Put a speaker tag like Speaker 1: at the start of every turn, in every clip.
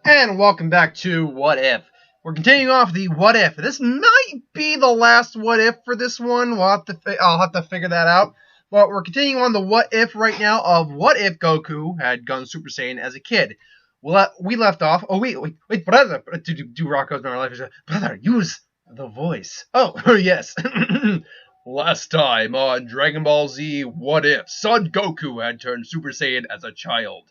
Speaker 1: And welcome back to What If. We're continuing off the What If. This might be the last What If for this one. I'll have to figure that out. But we're continuing on the What If right now of what if Goku had gone Super Saiyan as a kid. We left off. Oh wait, brother. Do Rocco's Memory Life? Brother, use the voice. Oh yes. Last time on Dragon Ball Z, What If Son Goku had turned Super Saiyan as a child.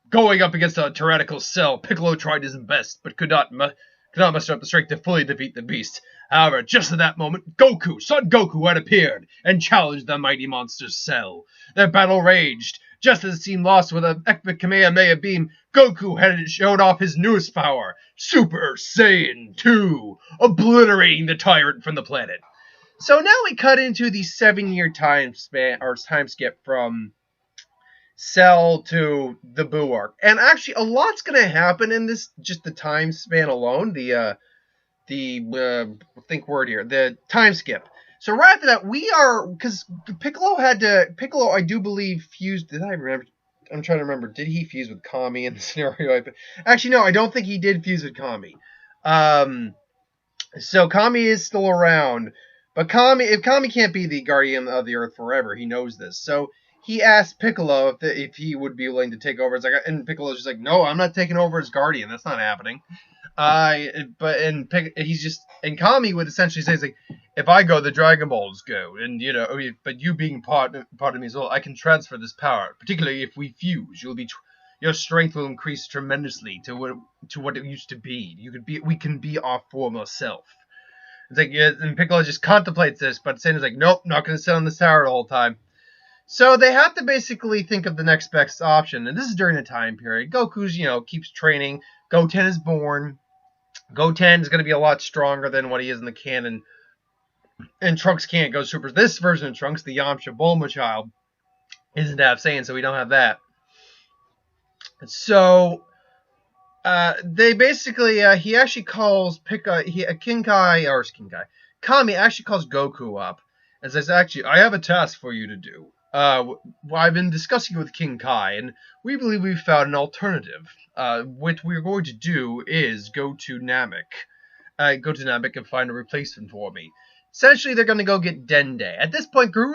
Speaker 1: Going up against a tyrannical cell, Piccolo tried his best, but could not muster up the strength to fully defeat the beast. However, just at that moment, Son Goku, had appeared and challenged the mighty monster's cell. Their battle raged. Just as it seemed lost with an epic Kamehameha beam, Goku had showed off his newest power, Super Saiyan 2, obliterating the tyrant from the planet. So now we cut into the 7-year time skip from Cell to the Boo arc. And actually, a lot's going to happen in this, just the time span alone. The time skip. So right after that, because Piccolo, I do believe, fused, did I remember? I'm trying to remember, did he fuse with Kami in the scenario? Actually, no, I don't think he did fuse with Kami. So Kami is still around. But if Kami can't be the guardian of the Earth forever, he knows this. So he asked Piccolo if he would be willing to take over. And Piccolo's just like, no, I'm not taking over as guardian. That's not happening. And Kami would essentially say, like, if I go, the Dragon Balls go, and but you being part of me as well, I can transfer this power. Particularly if we fuse, your strength will increase tremendously to what it used to be. We can be our former self. It's like, yeah, and Piccolo just contemplates this, but Saiyan's like, nope, not going to sit on this tower the whole time. So they have to basically think of the next best option, and this is during the time period. Goku's, keeps training. Goten is born. Goten is going to be a lot stronger than what he is in the canon. And Trunks can't go super. This version of Trunks, the Yamcha Bulma child, isn't half Saiyan, so we don't have that. So they basically, he actually calls Kami actually calls Goku up and says, actually, I have a task for you to do. I've been discussing it with King Kai, and we believe we've found an alternative. What we're going to do is go to Namek and find a replacement for me. Essentially, they're going to go get Dende. At this point, Guru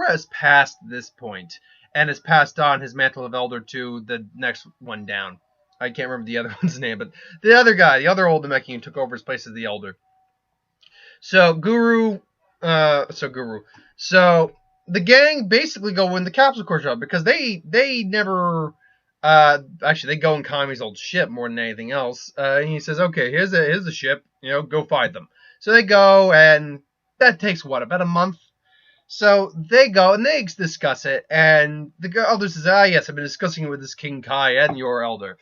Speaker 1: has passed this point and has passed on his mantle of Elder to the next one down. I can't remember the other one's name, but the other guy, the other old Namekian, took over his place as the Elder. So the gang basically go in the capsule core shop because they never actually they go in Kami's old ship more than anything else. And he says, okay, here's the ship, go find them. So they go, and that takes about a month. So they go and they discuss it, and the elder says, yes, I've been discussing it with this King Kai and your elder.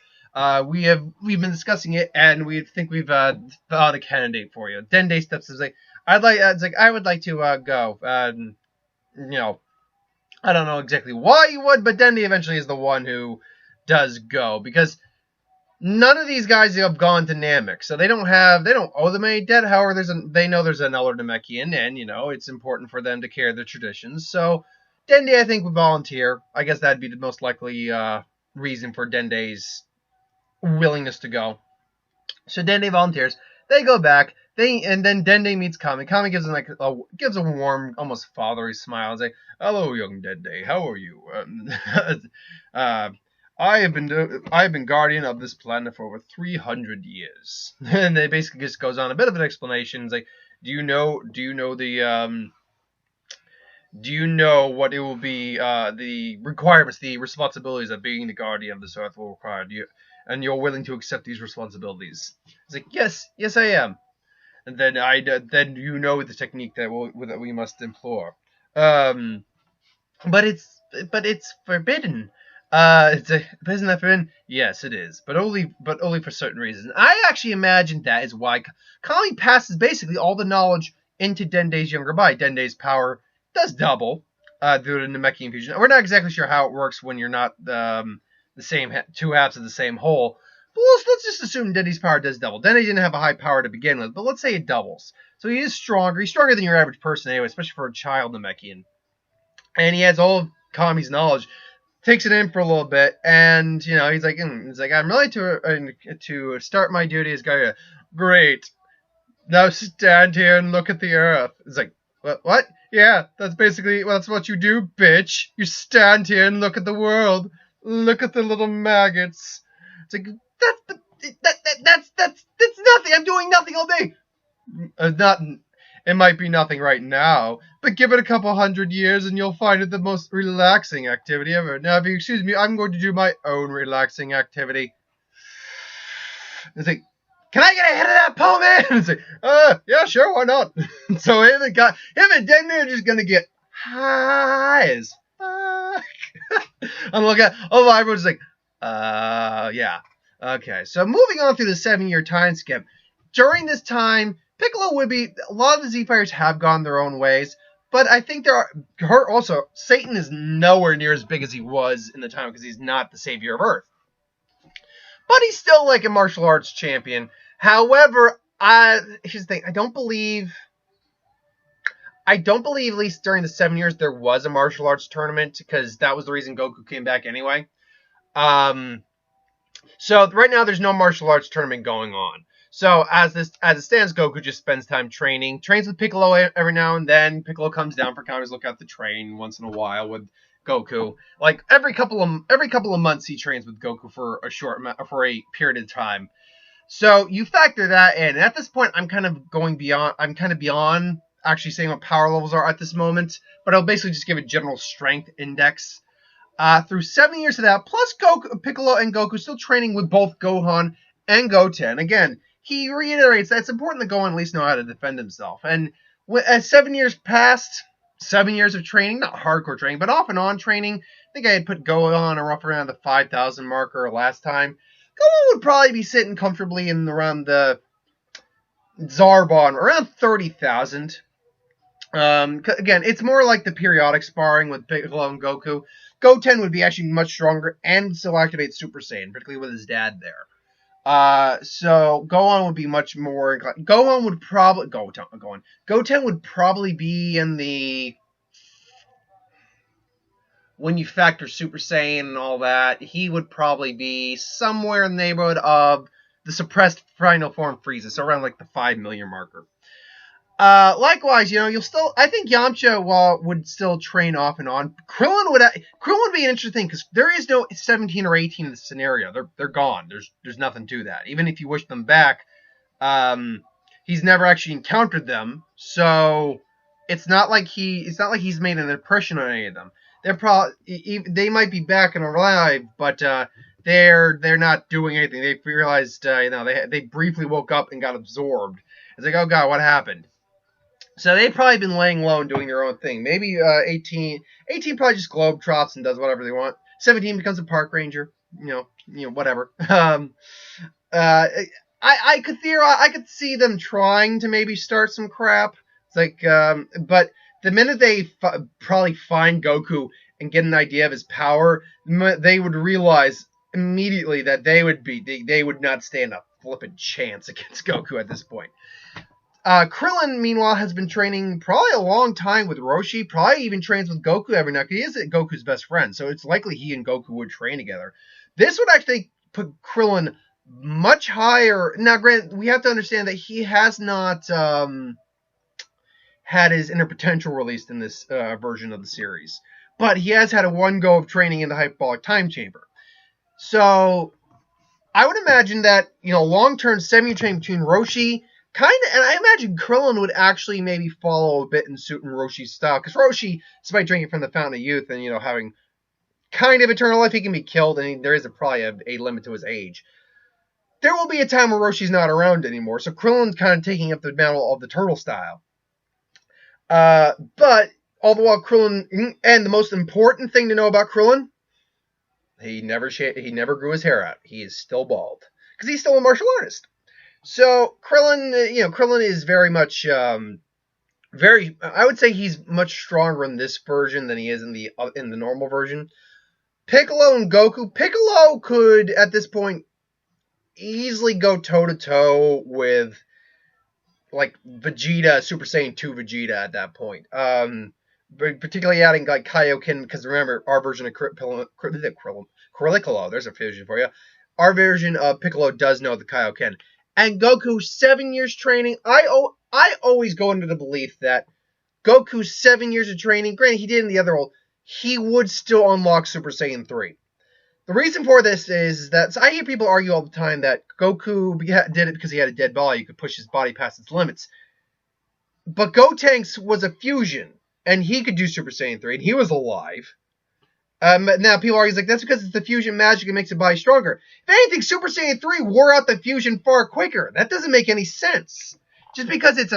Speaker 1: We've been discussing it, and we think we've found a candidate for you. Dende steps is like, I would like to go. I don't know exactly why you would, but Dende eventually is the one who does go, because none of these guys have gone to Namek, so they don't owe them any debt. However, they know there's an Elder Namekian, and it's important for them to carry their traditions. So Dende, I think, would volunteer. I guess that'd be the most likely reason for Dende's willingness to go. So Dende volunteers. They go back. And then Dende meets Kami. Kami gives him gives a warm, almost fatherly smile. He's like, "Hello, young Dende. How are you? I have been guardian of this planet for over 300 years." And they basically just goes on a bit of an explanation. It's like, do you know what it will be, the requirements, the responsibilities of being the guardian of this earth will require? And you're willing to accept these responsibilities? It's like, yes, I am. And then the technique that we must employ. But it's forbidden. Isn't that forbidden? Yes, it is, but only for certain reasons. I actually imagine that is why Kami passes basically all the knowledge into Dende's younger body. Dende's power does double through the Namekian fusion. We're not exactly sure how it works when you're not the same two halves of the same whole. But let's just assume Dende's power does double. Dende didn't have a high power to begin with, but let's say it doubles. So he is stronger. He's stronger than your average person anyway, especially for a child Namekian. And he has all of Kami's knowledge. takes it in for a little bit, and he's like, I'm ready to start my duty as guy. Great. Now stand here and look at the earth. It's like, what? Yeah, that's what you do, bitch. You stand here and look at the world. Look at the little maggots. It's like, that's nothing. I'm doing nothing all day. It might be nothing right now, but give it a couple hundred years and you'll find it the most relaxing activity ever. Now, if you excuse me, I'm going to do my own relaxing activity. It's like, can I get a hit of that pole, man? It's like, yeah, sure, why not? So him and Denver are just gonna get high as fuck. I'm looking at, everyone's like, yeah. Okay, so moving on through the 7-year time skip. During this time, Piccolo would be, a lot of the Z-Fighters have gone their own ways, but I think also, Satan is nowhere near as big as he was in the time because he's not the savior of Earth. But he's still like a martial arts champion. However, here's the thing, I don't believe at least during the 7 years there was a martial arts tournament because that was the reason Goku came back anyway. So right now there's no martial arts tournament going on. So as it stands, Goku just spends time training, trains with Piccolo every now and then. Piccolo comes down for counters, look at the train once in a while with Goku. Like every couple of months, he trains with Goku for a period of time. So you factor that in. And at this point, I'm kind of beyond actually saying what power levels are at this moment, but I'll basically just give a general strength index. Through 7 years of that, plus Piccolo and Goku still training with both Gohan and Goten. Again, he reiterates that it's important that Gohan at least know how to defend himself. And as 7 years passed, 7 years of training, not hardcore training, but off and on training, I think I had put Gohan around the 5,000 marker last time. Gohan would probably be sitting comfortably in around the Zarbon, around 30,000. Again, it's more like the periodic sparring with Piccolo and Goku. Goten would be actually much stronger and still activate Super Saiyan, particularly with his dad there. So Gohan would be much more. Goten would probably be in the, when you factor Super Saiyan and all that, he would probably be somewhere in the neighborhood of the suppressed final form Frieza, so around like the 5 million marker. Likewise, I think Yamcha would still train off and on. Krillin would be an interesting thing because there is no 17 or 18 in the scenario. They're gone. There's nothing to that. Even if you wish them back, he's never actually encountered them. So it's not like he's made an impression on any of them. They might be back and alive, but they're not doing anything. They realized they briefly woke up and got absorbed. It's like, oh god, what happened? So they've probably been laying low and doing their own thing. Maybe 18 probably just globetrots and does whatever they want. 17 becomes a park ranger. Whatever. I could see them trying to maybe start some crap. It's like, but the minute they probably find Goku and get an idea of his power, they would realize immediately that they would not stand a flippin' chance against Goku at this point. Krillin, meanwhile, has been training probably a long time with Roshi, probably even trains with Goku every night. He is Goku's best friend, so it's likely he and Goku would train together. This would actually put Krillin much higher. Now, granted, we have to understand that he has not had his inner potential released in this version of the series, but he has had a one go of training in the hyperbolic time chamber. So I would imagine that, long-term semi-train between Roshi, and I imagine Krillin would actually maybe follow a bit in suit in Roshi's style, because Roshi, despite drinking from the Fountain of Youth and, having kind of eternal life, he can be killed, and there is probably a limit to his age. There will be a time where Roshi's not around anymore, so Krillin's kind of taking up the mantle of the turtle style. But, all the while Krillin, and the most important thing to know about Krillin, he never grew his hair out. He is still bald, because he's still a martial artist. So Krillin is very much, I would say he's much stronger in this version than he is in the normal version. Piccolo and Goku. Piccolo could, at this point, easily go toe-to-toe with, like, Vegeta, Super Saiyan 2 Vegeta at that point. particularly adding like Kaioken, because remember, our version of Piccolo, there's a fusion for you. Our version of Piccolo does know the Kaioken. And Goku, 7 years training. I always go into the belief that Goku's 7 years of training, granted he did in the other world, he would still unlock Super Saiyan 3. The reason for this is that so I hear people argue all the time that Goku did it because he had a dead body. He could push his body past its limits. But Gotenks was a fusion, and he could do Super Saiyan 3, and he was alive. Now people argue like that's because it's the fusion magic and makes the body stronger. If anything, Super Saiyan 3 wore out the fusion far quicker. That doesn't make any sense. Just because it's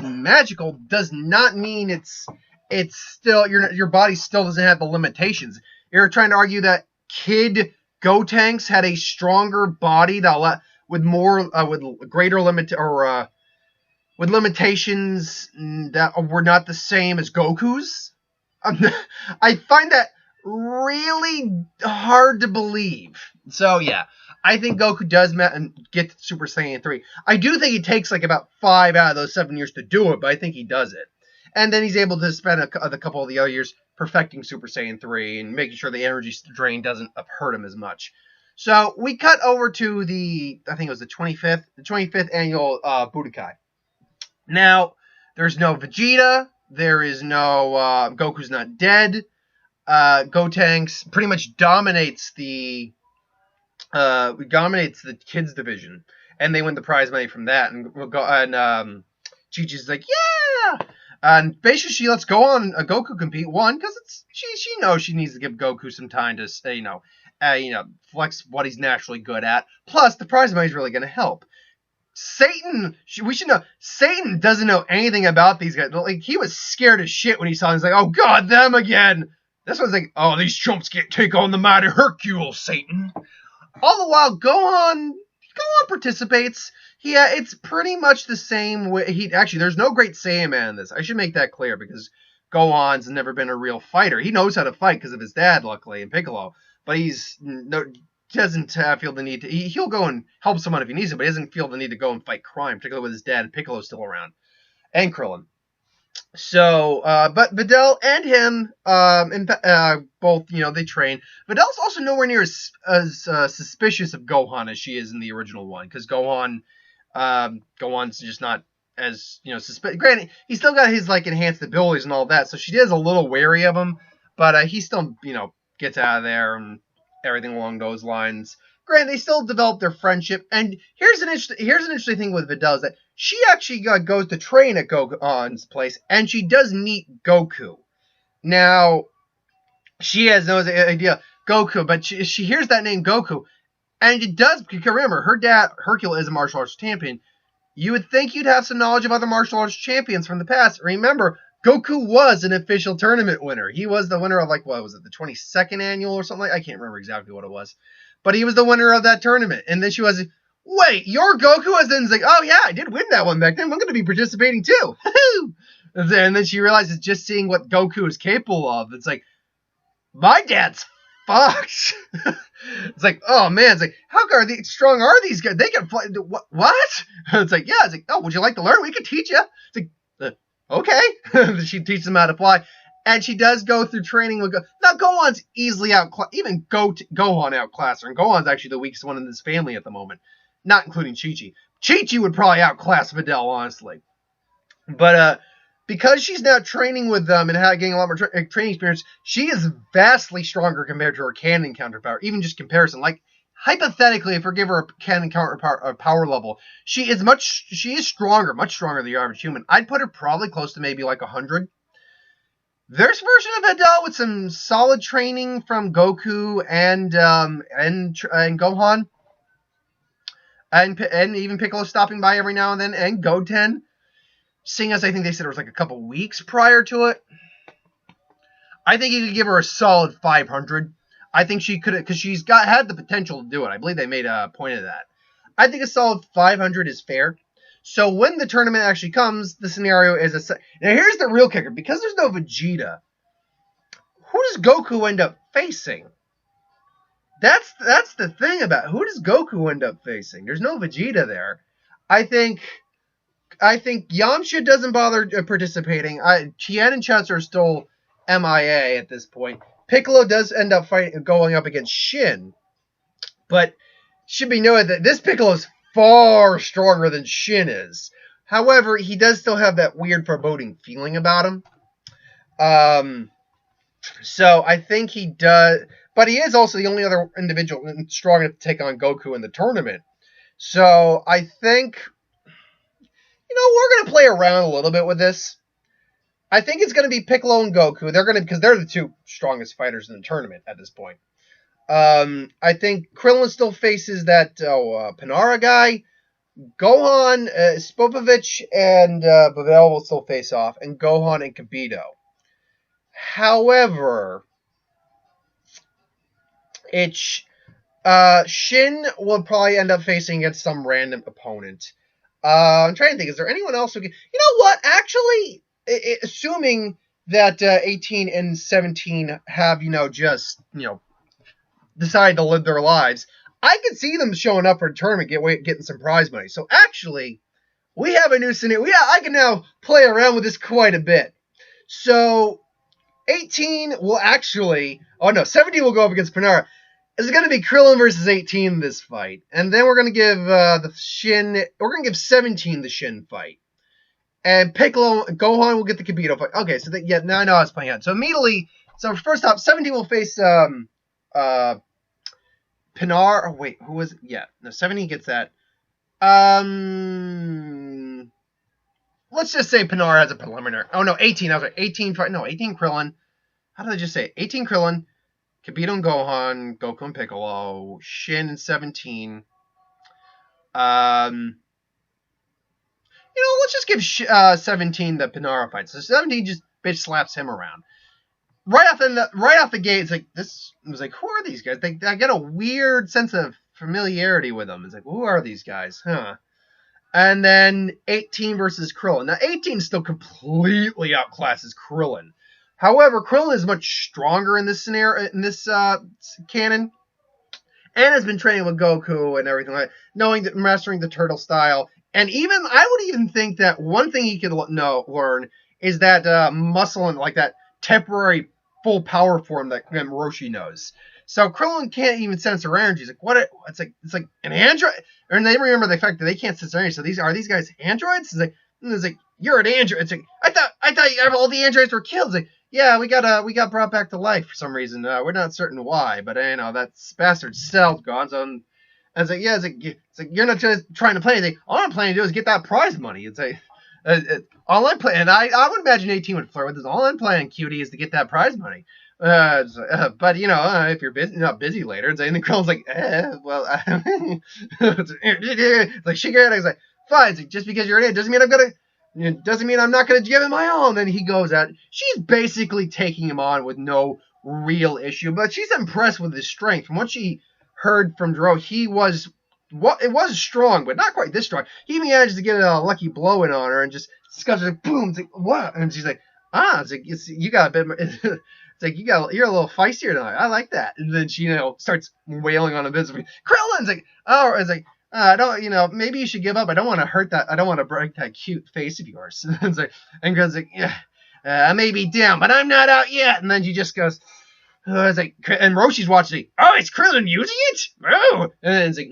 Speaker 1: magical does not mean it's still your body still doesn't have the limitations. You're trying to argue that Kid Gotenks had a stronger body that with greater with limitations that were not the same as Goku's. I find that really hard to believe. So yeah, I think Goku does get Super Saiyan 3. I do think it takes like about 5 out of those 7 years to do it, but I think he does it. And then he's able to spend a couple of the other years perfecting Super Saiyan 3 and making sure the energy drain doesn't hurt him as much. So we cut over to I think it was the 25th annual Budokai. Now, there's no Vegeta. There is no Goku's not dead. Gotenks pretty much dominates the kids division, and they win the prize money from that. And Chi-Chi's like, yeah. And basically, she lets Goku compete. One, because she knows she needs to give Goku some time to flex what he's naturally good at. Plus, the prize money is really going to help. Satan, we should know, Satan doesn't know anything about these guys. Like, he was scared as shit when he saw them. He's like, oh god, them again. This one's like, oh, these chumps can't take on the mighty Hercule, Satan. All the while, Gohan participates. It's pretty much the same way. There's no great Saiyan man in this. I should make that clear, because Gohan's never been a real fighter. He knows how to fight because of his dad, luckily, and Piccolo. But doesn't feel the need to. He'll go and help someone if he needs to, but he doesn't feel the need to go and fight crime, particularly with his dad and Piccolo's still around, and Krillin. So, but Videl and him, both, they train. Videl's also nowhere near as suspicious of Gohan as she is in the original one, because Gohan's just not as, suspicious. Granted, he's still got his, enhanced abilities and all that, so she is a little wary of him, but he still, gets out of there and everything along those lines. Granted, they still develop their friendship, and here's an interesting thing with Videl is that she actually goes to train at Gohan's place, and she does meet Goku. Now, she has no idea Goku, but she hears that name Goku, and it does, because remember, her dad, Hercule, is a martial arts champion. You would think you'd have some knowledge of other martial arts champions from the past. Remember, Goku was an official tournament winner. He was the winner of, what was it, the 22nd annual or something? I can't remember exactly what it was. But he was the winner of that tournament. And then she was, wait, you're Goku? And then it's like, oh yeah, I did win that one back then. I'm going to be participating too. And then she realizes just seeing what Goku is capable of, it's like, my dad's fucked. It's like, oh man, it's like, how strong are these guys? They can fly. What? It's like, yeah. It's like, oh, would you like to learn? We could teach you. It's like, okay. She teaches them how to fly. And she does go through training with now Gohan's easily even Gohan outclassed her, and Gohan's actually the weakest one in this family at the moment, not including Chi-Chi. Chi-Chi would probably outclass Videl, honestly. But because she's now training with them and getting a lot more training experience, she is vastly stronger compared to her canon counterpart. Even just comparison, hypothetically, if we give her a canon counterpart power level, she is stronger, much stronger than the average human. I'd put her probably close to maybe 100. There's a version of Videl with some solid training from Goku and Gohan, and even Piccolo stopping by every now and then, and Goten. Seeing as I think they said it was a couple weeks prior to it, I think you could give her a solid 500. I think she could, because she's had the potential to do it. I believe they made a point of that. I think a solid 500 is fair. So when the tournament actually comes, the scenario is now here's the real kicker. Because there's no Vegeta, who does Goku end up facing? That's the thing about who does Goku end up facing. There's no Vegeta there. I think I think Yamcha doesn't bother participating. Tien and Chaz are still MIA at this point. Piccolo does end up going up against Shin, but should be noted that this Piccolo is far stronger than Shin is. However, he does still have that weird foreboding feeling about him. So I think he does, but he is also the only other individual strong enough to take on Goku in the tournament. So I think, we're going to play around a little bit with this. I think it's going to be Piccolo and Goku. Because they're the two strongest fighters in the tournament at this point. I think Krillin still faces that Panara guy. Gohan, Spopovich, and Pavel will still face off, and Gohan and Kibito. However, Shin will probably end up facing against some random opponent. I'm trying to think, is there anyone else who can... You know what? Actually, assuming that 18 and 17 have, decide to live their lives, I could see them showing up for a tournament, getting some prize money. So actually, we have a new scenario. I can now play around with this quite a bit. So 18 will actually... Oh no, 17 will go up against Panara. It's going to be Krillin versus 18 in this fight. And then we're going to give we're going to give 17 the Shin fight. And Gohan will get the Kibito fight. Okay, so now I know how it's playing out. So immediately, first off, 17 will face Pinar. Oh, wait, who was it? Yeah, no, 17 gets that. Let's just say Pinar has a preliminary. Oh, no, 18. I was right. 18 Krillin. How did I just say it? 18 Krillin, Kibito and Gohan, Goku and Piccolo, Shin and 17. Let's just give 17 the Panara fight. So 17 just bitch slaps him around. Right off the gate, it's like, who are these guys? I get a weird sense of familiarity with them. It's like, who are these guys? Huh. And then 18 versus Krillin. Now, 18 still completely outclasses Krillin. However, Krillin is much stronger in this scenario, in this canon, and has been training with Goku and everything like that, mastering the turtle style. And I would even think that one thing he could learn is that muscle and like that temporary full power form that Roshi knows. So Krillin can't even sense their energy. He's like, what? It's like an android. And they remember the fact that they can't sense their energy. So are these guys androids? It's like you're an android. It's like I thought all the androids were killed. It's like, yeah, we got brought back to life for some reason. We're not certain why, but that bastard cell's gone. So it's like, yeah, it's like you're not just trying to play anything. All I'm planning to do is get that prize money. It's like all I'm playing, and I would imagine 18 would flirt with this. All I'm playing, cutie, is to get that prize money. But if you're not busy later, and then Krillin's like, well, it's like shake your head. He's like, fine. It's like, just because you're an idiot doesn't mean I'm not gonna give it my all. And then he goes out. She's basically taking him on with no real issue, but she's impressed with his strength. From what she heard from Dro, it was strong, but not quite this strong. He managed to get a lucky blow in on her and just scuffs it, boom. It's like, what? And she's like, it's like, you got a bit more. It's like, you're a little feistier tonight. I like that. And then she, starts wailing on him. Krillin's like, it's like, I don't, maybe you should give up. I don't want to hurt that. I don't want to break that cute face of yours. And Krillin's like, yeah, I may be down, but I'm not out yet. And then she just goes, it's like, and Roshi's watching. Oh, it's Krillin using it. Oh, and it's like,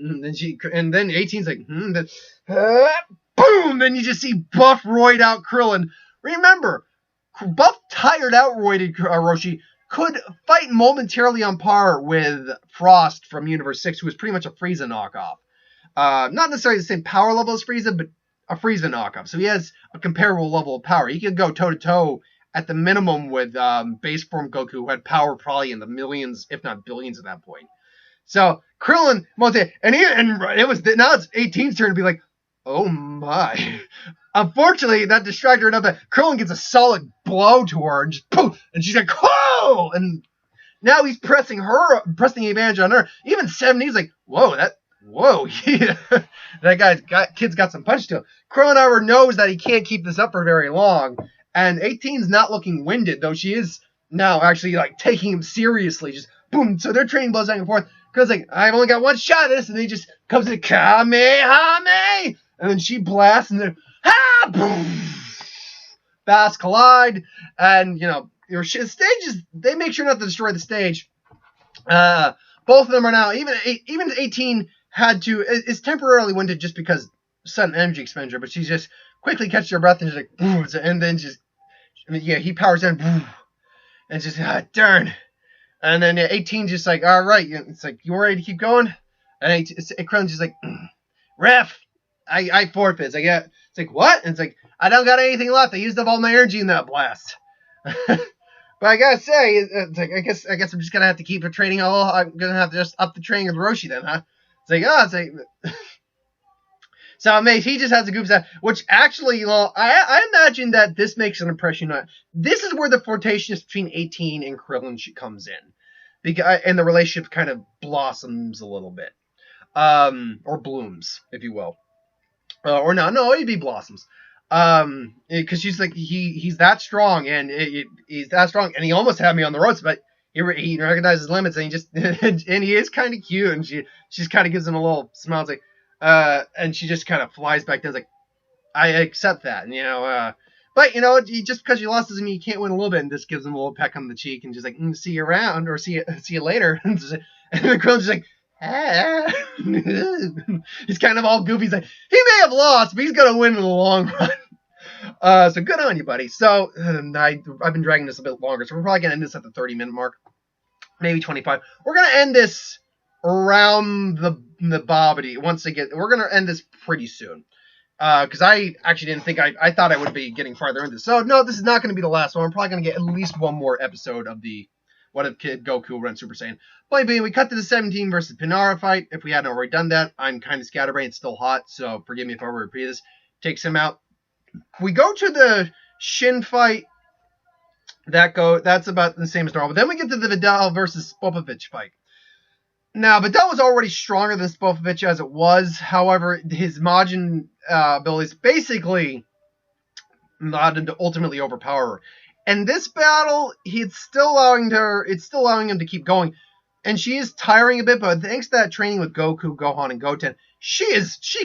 Speaker 1: and then 18's like, boom. Then you just see buff, roid out Krillin. Remember, buff, tired out, roided Roshi could fight momentarily on par with Frost from Universe 6, who was pretty much a Frieza knockoff. Not necessarily the same power level as Frieza, but a Frieza knockoff. So he has a comparable level of power. He could go toe to toe at the minimum with base form Goku, who had power probably in the millions, if not billions at that point. So Krillin, now it's 18's turn to be like, oh my. Unfortunately, that distracted her enough that Krillin gets a solid blow to her and just poof, and she's like, whoa! And now he's pressing the advantage on her. Even 70's like, whoa, yeah. That kid's got some punch to him. Krillin, however, knows that he can't keep this up for very long. And 18's not looking winded, though she is now actually taking him seriously. Just boom. So they're trading blows back and forth. Because I've only got one shot at this, and he just comes in Kamehameha, and then she blasts, and then Ha! Boom! Fast collide, and your stages. They make sure not to destroy the stage. Both of them are now even 18 had to is temporarily winded just because sudden energy expenditure, but she's just quickly catches her breath and just like boom, and then just he powers in boom, and just darn, and then 18 just like all right, it's like you ready to keep going, and Krillin's just like ref, I forfeit. It's like what? And it's like I don't got anything left. I used up all my energy in that blast. But I gotta say, it's like, I guess I'm just gonna have to keep training a little. I'm gonna have to just up the training with Roshi then, huh? It's like, so amazed. He just has a goofy side, which actually, I imagine that this makes an impression on. This is where the flirtation between 18 and Krillin comes in, and the relationship kind of blossoms a little bit, or blooms, if you will, or no, it'd be blossoms. Because she's like he's that strong, and he's that strong, and he almost had me on the ropes, but he recognizes limits, and he just and he is kind of cute, and she kind of gives him a little smile, it's like, and she just kind of flies back down, like I accept that, and but just because you lost doesn't mean you can't win a little bit, and this gives him a little peck on the cheek, and just like see you around, or see you later, and the girl's just like. He's kind of all goofy. He's like, he may have lost, but he's gonna win in the long run. So good on you, buddy. So I've been dragging this a bit longer, so we're probably gonna end this at the 30-minute mark, maybe 25. We're gonna end this around the bobbity. We're gonna end this pretty soon. Because I actually didn't think I thought I would be getting farther into this. So no, this is not gonna be the last one. We're probably gonna get at least one more episode of the What If Kid Goku runs Super Saiyan. Point being, we cut to the 17 versus Pinara fight. If we hadn't already done that, I'm kind of scatterbrained. It's still hot, so forgive me if I repeat this. Takes him out. We go to the Shin fight. That's about the same as normal. But then we get to the Vidal versus Spopovich fight. Now, Vidal was already stronger than Spopovich as it was. However, his Majin abilities basically allowed him to ultimately overpower her. And this battle, it's still allowing him to keep going. And she is tiring a bit, but thanks to that training with Goku, Gohan, and Goten, she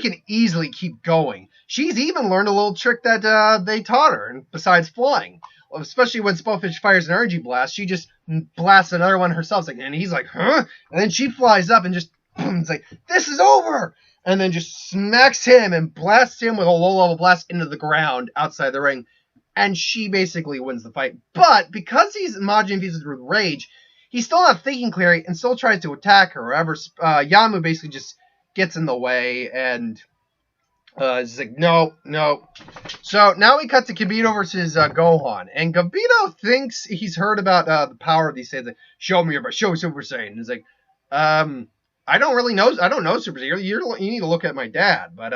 Speaker 1: can easily keep going. She's even learned a little trick that they taught her, besides flying. Especially when Spopovich fires an energy blast, she just blasts another one herself. And he's like, huh? And then she flies up and just, boom, it's like, this is over! And then just smacks him and blasts him with a low-level blast into the ground outside the ring. And she basically wins the fight. But because he's Majin infused with rage, he's still not thinking clearly and still tries to attack her. However, Yamu basically just gets in the way and is like, no. So now we cut to Kibito versus Gohan. And Kibito thinks he's heard about the power of these Saiyans. Like, show Super Saiyan. And he's like, I don't really know. I don't know Super Saiyan. You need to look at my dad. But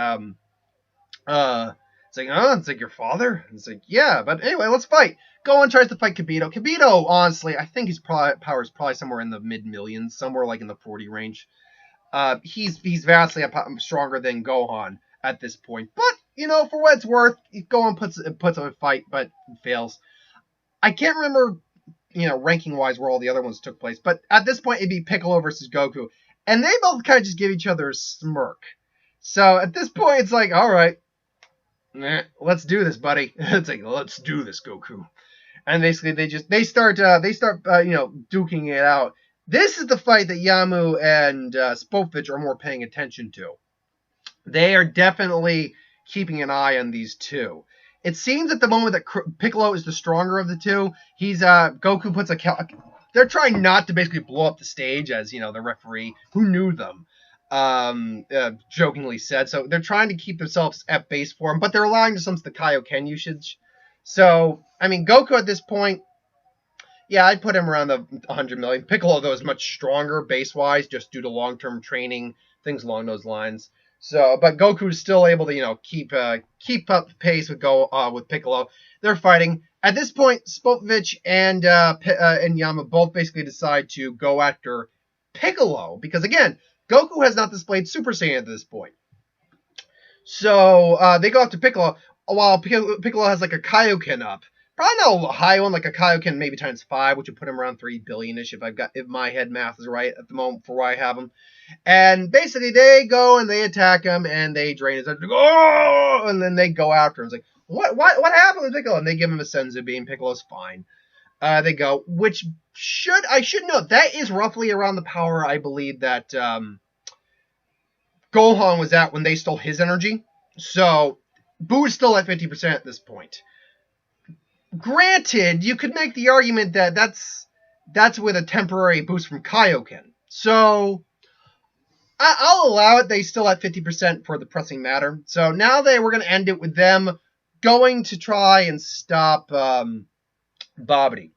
Speaker 1: it's like, it's like your father? It's like, yeah, but anyway, let's fight. Gohan tries to fight Kibito. Kibito, honestly, I think his power is probably somewhere in the mid-millions, somewhere like in the 40 range. He's vastly stronger than Gohan at this point. But, for what it's worth, Gohan puts up a fight, but fails. I can't remember, ranking-wise where all the other ones took place, but at this point, it'd be Piccolo versus Goku. And they both kind of just give each other a smirk. So at this point, it's like, all right. Let's do this, buddy. It's like, let's do this, Goku. And basically, they start duking it out. This is the fight that Yamu and Spopovich are more paying attention to. They are definitely keeping an eye on these two. It seems at the moment that Piccolo is the stronger of the two. Goku puts they're trying not to basically blow up the stage, as the referee who knew them. Jokingly said. So they're trying to keep themselves at base form, but they're allowing some of the Kaioken usage. So, Goku at this point, yeah, I'd put him around the 100 million. Piccolo, though, is much stronger base-wise, just due to long-term training, things along those lines. So, but Goku is still able to, keep up pace with Piccolo. They're fighting. At this point, Spopovich and Yama both basically decide to go after Piccolo, because again, Goku has not displayed Super Saiyan at this point. So they go after Piccolo, while Piccolo has like a Kaioken up. Probably not a high one, like a Kaioken maybe times 5, which would put him around 3 billion-ish if my head math is right at the moment for where I have him. And basically, they go and they attack him, and they drain his energy. Oh! And then they go after him. It's like, what happened with Piccolo? And they give him a Senzu Bean. Piccolo's fine. They go, which I should note, that is roughly around the power, I believe, that Gohan was at when they stole his energy. So, Boo is still at 50% at this point. Granted, you could make the argument that that's with a temporary boost from Kaioken. So, I'll allow it. They still at 50% for the pressing matter. So now we're going to end it with them going to try and stop Babidi.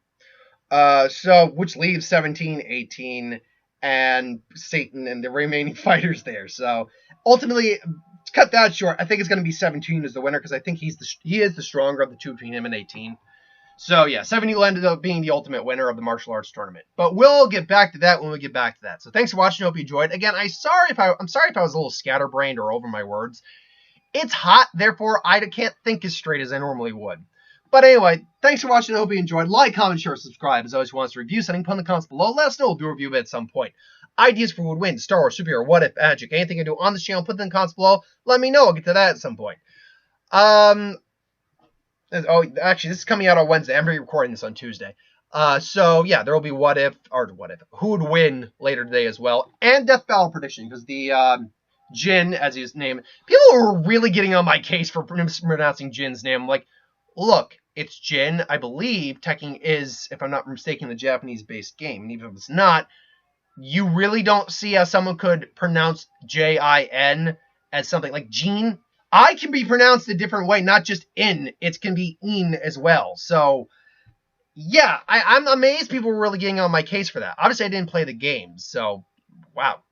Speaker 1: Which leaves 17, 18, and Satan and the remaining fighters there. So ultimately, to cut that short, I think it's going to be 17 as the winner because I think he is the stronger of the two between him and 18. So yeah, 17 will end up being the ultimate winner of the martial arts tournament. But we'll get back to that when we get back to that. So thanks for watching. Hope you enjoyed. Again, I'm sorry if I was a little scatterbrained or over my words. It's hot, therefore I can't think as straight as I normally would. But anyway, thanks for watching. I hope you enjoyed. Like, comment, share, subscribe. As always, if you want us to review something, put in the comments below. Let us know. We'll do a review of it at some point. Ideas for who would win, Star Wars, superhero, what if, magic, anything I do on this channel, put them in the comments below. Let me know. I'll get to that at some point. Oh, actually, this is coming out on Wednesday. I'm recording this on Tuesday. So yeah, there will be who would win later today as well, and Death Battle prediction, because the Jin, as his name, people are really getting on my case for pronouncing Jin's name. I'm like, look, it's Jin. I believe Tekken is, if I'm not mistaken, the Japanese-based game, and even if it's not, you really don't see how someone could pronounce Jin as something like Jean. I can be pronounced a different way, not just in. It can be in as well. So, yeah, I'm amazed people were really getting on my case for that. Obviously, I didn't play the game, so, wow.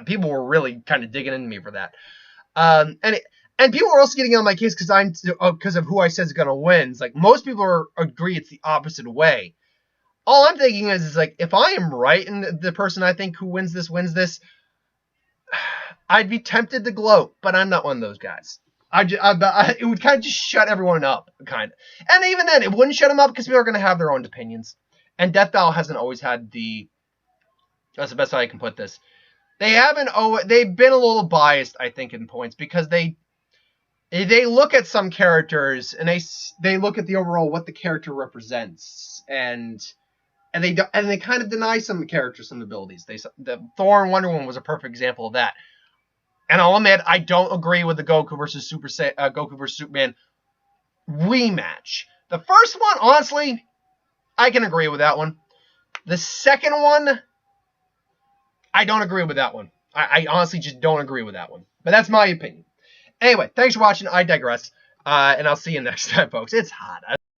Speaker 1: People were really kind of digging into me for that. And people are also getting on my case because of who I said is going to win. It's like, most people agree it's the opposite way. All I'm thinking is like, if I am right and the person I think who wins this, I'd be tempted to gloat, but I'm not one of those guys. It would kind of just shut everyone up, kind of. And even then, it wouldn't shut them up because people are going to have their own opinions. And Death Battle hasn't always had that's the best way I can put this. They've been a little biased, I think, in points because they look at some characters and they look at the overall what the character represents, and they kind of deny some characters some abilities. The Thor and Wonder Woman was a perfect example of that. And I'll admit, I don't agree with the Goku versus Superman rematch. The first one, honestly, I can agree with that one. The second one, I don't agree with that one. I honestly just don't agree with that one. But that's my opinion. Anyway, thanks for watching. I digress. And I'll see you next time, folks. It's hot.